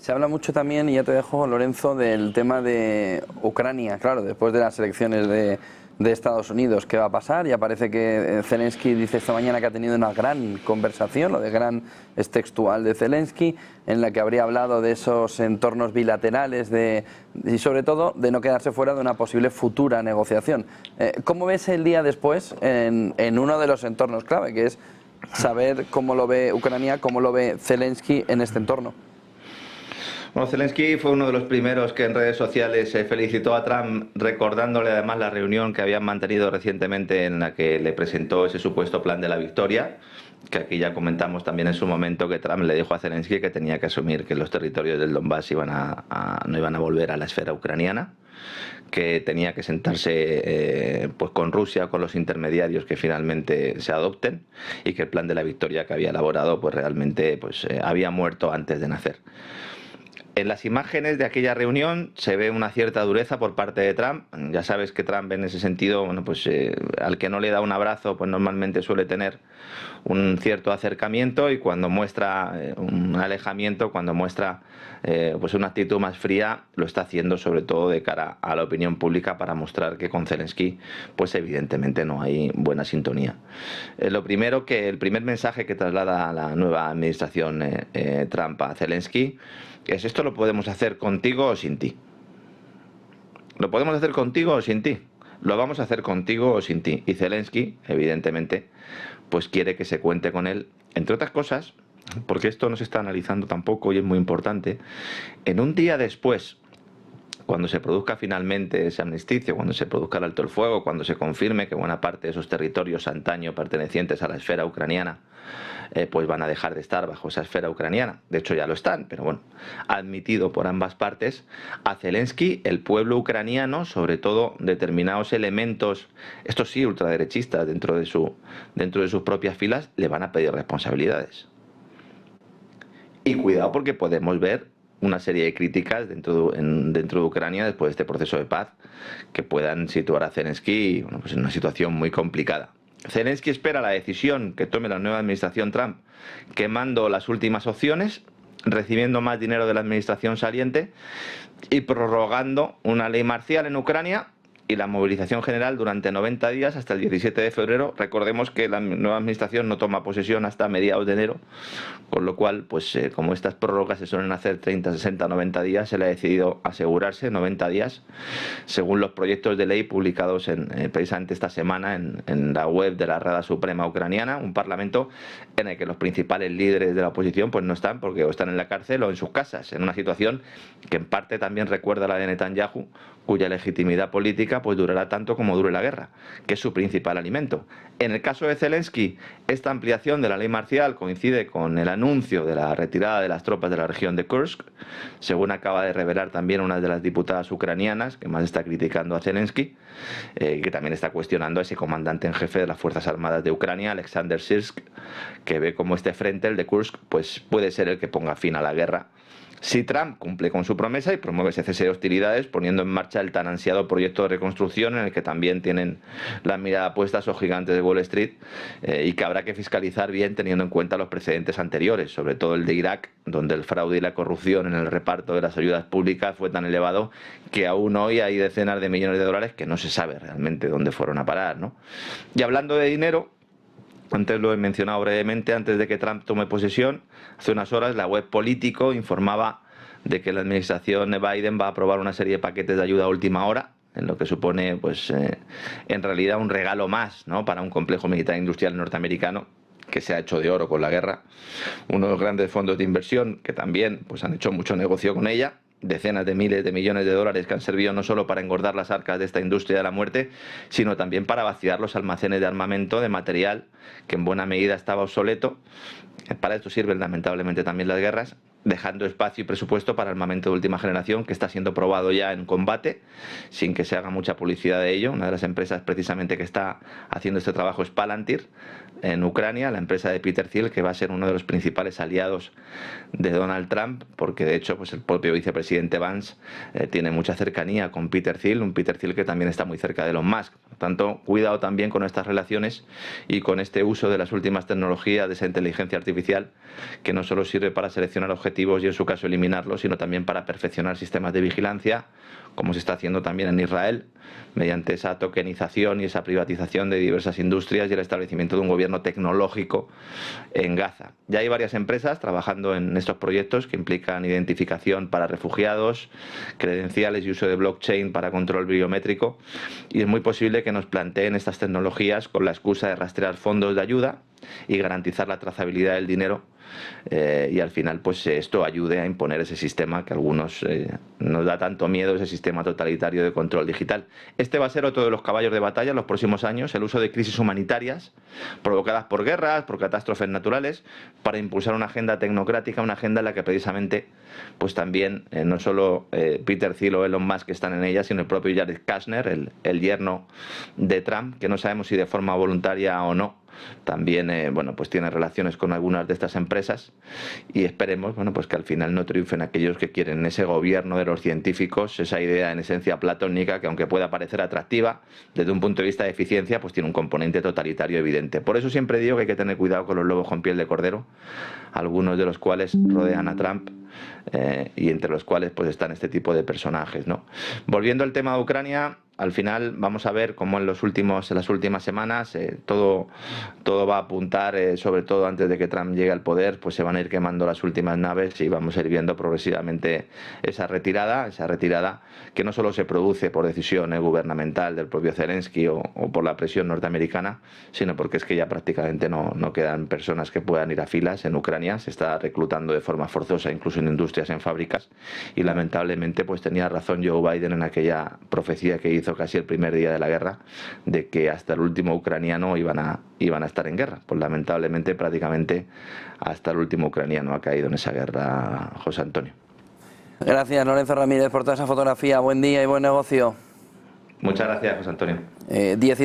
Se habla mucho también, y ya te dejo, Lorenzo, del tema de Ucrania. Claro, después de las elecciones de Estados Unidos, ¿qué va a pasar? Ya parece que Zelensky dice esta mañana que ha tenido una gran conversación, lo de gran es textual de Zelensky, en la que habría hablado de esos entornos bilaterales y sobre todo de no quedarse fuera de una posible futura negociación. ¿Cómo ves el día después en uno de los entornos clave, que es saber cómo lo ve Ucrania, cómo lo ve Zelensky en este entorno? Bueno, Zelensky fue uno de los primeros que en redes sociales felicitó a Trump, recordándole además la reunión que habían mantenido recientemente en la que le presentó ese supuesto plan de la victoria, que aquí ya comentamos también en su momento que Trump le dijo a Zelensky que tenía que asumir que los territorios del Donbass no iban a volver a la esfera ucraniana, que tenía que sentarse pues con Rusia, con los intermediarios que finalmente se adopten, y que el plan de la victoria que había elaborado pues realmente había muerto antes de nacer. En las imágenes de aquella reunión se ve una cierta dureza por parte de Trump. Ya sabes que Trump en ese sentido, bueno, pues al que no le da un abrazo, pues normalmente suele tener un cierto acercamiento, y cuando muestra un alejamiento, cuando muestra pues una actitud más fría, lo está haciendo sobre todo de cara a la opinión pública para mostrar que con Zelensky pues evidentemente no hay buena sintonía. El primer mensaje que traslada la nueva administración Trump a Zelensky es: esto lo podemos hacer contigo o sin ti. Lo podemos hacer contigo o sin ti. Lo vamos a hacer contigo o sin ti. Y Zelensky, evidentemente, pues quiere que se cuente con él, entre otras cosas, porque esto no se está analizando tampoco y es muy importante. En un día después, cuando se produzca finalmente ese armisticio, cuando se produzca el alto el fuego, cuando se confirme que buena parte de esos territorios antaño pertenecientes a la esfera ucraniana pues van a dejar de estar bajo esa esfera ucraniana, de hecho ya lo están, pero bueno, admitido por ambas partes, a Zelensky el pueblo ucraniano, sobre todo determinados elementos, estos sí ultraderechistas dentro de sus propias filas, le van a pedir responsabilidades. Y cuidado, porque podemos ver una serie de críticas dentro de Ucrania después de este proceso de paz que puedan situar a Zelensky, bueno, pues en una situación muy complicada. Zelensky espera la decisión que tome la nueva administración Trump, quemando las últimas opciones, recibiendo más dinero de la administración saliente y prorrogando una ley marcial en Ucrania y la movilización general durante 90 días hasta el 17 de febrero. Recordemos que la nueva administración no toma posesión hasta mediados de enero, con lo cual, pues como estas prórrogas se suelen hacer 30, 60, 90 días, se le ha decidido asegurarse 90 días, según los proyectos de ley publicados precisamente esta semana en la web de la Rada Suprema Ucraniana, un parlamento en el que los principales líderes de la oposición pues no están, porque o están en la cárcel o en sus casas, en una situación que en parte también recuerda a la de Netanyahu, cuya legitimidad política pues durará tanto como dure la guerra, que es su principal alimento. En el caso de Zelensky, esta ampliación de la ley marcial coincide con el anuncio de la retirada de las tropas de la región de Kursk, según acaba de revelar también una de las diputadas ucranianas que más está criticando a Zelensky, que también está cuestionando a ese comandante en jefe de las Fuerzas Armadas de Ucrania, Alexander Sirsk, que ve como este frente, el de Kursk, pues puede ser el que ponga fin a la guerra si Trump cumple con su promesa y promueve ese cese de hostilidades, poniendo en marcha el tan ansiado proyecto de reconstrucción, en el que también tienen la mirada puesta esos gigantes de Wall Street, y que habrá que fiscalizar bien teniendo en cuenta los precedentes anteriores, sobre todo el de Irak, donde el fraude y la corrupción en el reparto de las ayudas públicas fue tan elevado que aún hoy hay decenas de millones de dólares que no se sabe realmente dónde fueron a parar, ¿no? Y hablando de dinero, antes lo he mencionado brevemente, antes de que Trump tome posesión, hace unas horas la web Político informaba de que la administración de Biden va a aprobar una serie de paquetes de ayuda a última hora, en lo que supone pues en realidad un regalo más, ¿no?, para un complejo militar industrial norteamericano que se ha hecho de oro con la guerra. Uno de los grandes fondos de inversión que también pues han hecho mucho negocio con ella, decenas de miles de millones de dólares que han servido no solo para engordar las arcas de esta industria de la muerte, sino también para vaciar los almacenes de armamento, de material que en buena medida estaba obsoleto. Para esto sirven lamentablemente también las guerras, dejando espacio y presupuesto para armamento de última generación que está siendo probado ya en combate, sin que se haga mucha publicidad de ello. Una de las empresas precisamente que está haciendo este trabajo es Palantir, en Ucrania, la empresa de Peter Thiel, que va a ser uno de los principales aliados de Donald Trump, porque de hecho pues el propio vicepresidente Vance tiene mucha cercanía con Peter Thiel, un Peter Thiel que también está muy cerca de Elon Musk. Por tanto, cuidado también con estas relaciones y con este uso de las últimas tecnologías de esa inteligencia artificial, que no solo sirve para seleccionar objetos objetivos y en su caso eliminarlos, sino también para perfeccionar sistemas de vigilancia, como se está haciendo también en Israel, mediante esa tokenización y esa privatización de diversas industrias y el establecimiento de un gobierno tecnológico en Gaza. Ya hay varias empresas trabajando en estos proyectos que implican identificación para refugiados, credenciales y uso de blockchain para control biométrico, y es muy posible que nos planteen estas tecnologías con la excusa de rastrear fondos de ayuda y garantizar la trazabilidad del dinero, y al final pues esto ayude a imponer ese sistema que a algunos nos da tanto miedo, ese sistema totalitario de control digital. Este va a ser otro de los caballos de batalla en los próximos años, el uso de crisis humanitarias provocadas por guerras, por catástrofes naturales, para impulsar una agenda tecnocrática, una agenda en la que precisamente pues también no solo Peter Thiel o Elon Musk están en ella, sino el propio Jared Kushner, el yerno de Trump, que no sabemos si de forma voluntaria o no, también bueno, pues tiene relaciones con algunas de estas empresas, y esperemos, bueno, pues que al final no triunfen aquellos que quieren ese gobierno de los científicos, esa idea en esencia platónica que, aunque pueda parecer atractiva desde un punto de vista de eficiencia, pues tiene un componente totalitario evidente. Por eso siempre digo que hay que tener cuidado con los lobos con piel de cordero, algunos de los cuales rodean a Trump, y entre los cuales pues están este tipo de personajes, ¿no? Volviendo al tema de Ucrania, al final vamos a ver cómo en las últimas semanas todo va a apuntar, sobre todo antes de que Trump llegue al poder, pues se van a ir quemando las últimas naves y vamos a ir viendo progresivamente esa retirada que no solo se produce por decisión gubernamental del propio Zelensky o por la presión norteamericana, sino porque es que ya prácticamente no quedan personas que puedan ir a filas en Ucrania. Se está reclutando de forma forzosa, incluso en industrias, en fábricas, y lamentablemente pues tenía razón Joe Biden en aquella profecía que hizo casi el primer día de la guerra, de que hasta el último ucraniano iban a estar en guerra. Pues lamentablemente prácticamente hasta el último ucraniano ha caído en esa guerra, José Antonio. Gracias, Lorenzo Ramírez, por toda esa fotografía. Buen día y buen negocio. Muchas gracias, José Antonio.